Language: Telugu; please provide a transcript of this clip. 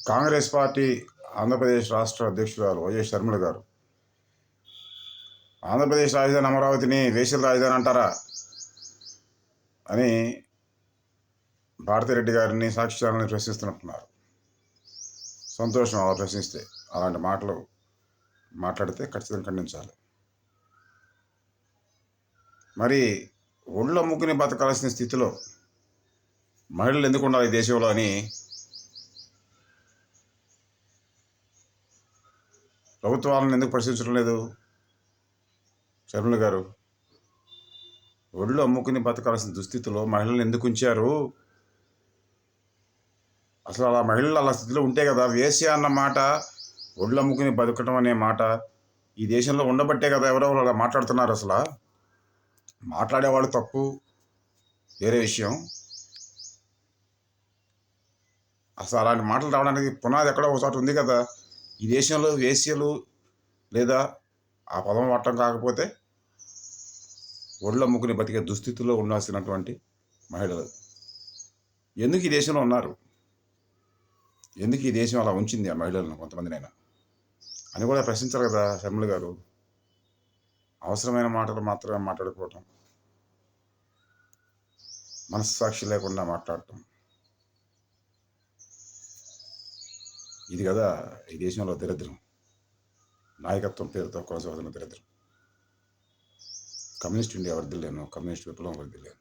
కాంగ్రెస్ పార్టీ ఆంధ్రప్రదేశ్ రాష్ట్ర అధ్యక్షురాలు వైఎస్ షర్మిల గారు ఆంధ్రప్రదేశ్ రాజధాని అమరావతిని వేశ్యల రాజధాని అంటారా అని భారతిరెడ్డి గారిని సాక్షి ఛానల్ని ప్రశ్నిస్తున్నట్టున్నారు. సంతోషం అలా ప్రశ్నిస్తే. అలాంటి మాటలు మాట్లాడితే ఖచ్చితంగా ఖండించాలి. మరి ఒళ్ళు అమ్ముకుని బతకాల్సిన స్థితిలో మహిళలు ఎందుకు ఉండాలి ఈ దేశంలో అని ప్రభుత్వాలను ఎందుకు ప్రశ్నించడం లేదు షర్మిల గారు? ఒళ్ళు అమ్ముకుని బతకాల్సిన దుస్థితిలో మహిళలు ఎందుకు ఉంచారు? అసలు అలా మహిళలు అలా స్థితిలో ఉంటే కదా వేశ్య అన్న మాట, ఒళ్ళు అమ్ముకుని బతకడం అనే మాట ఈ దేశంలో ఉండబట్టే కదా ఎవరెవరు అలా మాట్లాడుతున్నారు. అసలు మాట్లాడేవాళ్ళు తప్పు వేరే విషయం. అసలు అలాంటి మాటలు రావడానికి పునాది ఎక్కడో ఒకసారి ఉంది కదా. ఈ దేశంలో వేశ్యలు లేదా ఆ పదం వాడటం కాకపోతే ఒళ్ళు అమ్ముకుని బతికే దుస్థితిలో ఉండాల్సినటువంటి మహిళలు ఎందుకు ఈ దేశంలో ఉన్నారు? ఎందుకు ఈ దేశం అలా ఉంచింది ఆ మహిళలను కొంతమందినైనా అని కూడా ప్రశ్నించారు కదా షర్మిల గారు. అవసరమైన మాటలు మాత్రమే మాట్లాడుకోవటం, మనస్సాక్షి లేకుండా మాట్లాడటం, ఇది కదా ఈ దేశంలో దరిద్రం. నాయకత్వం పేరుతో కొనసాగుతున్న దరిద్రం. కమ్యూనిస్ట్ ఇండియా వర్ధిల్లేను, కమ్యూనిస్ట్ విప్లవం వర్ధిల్లేను.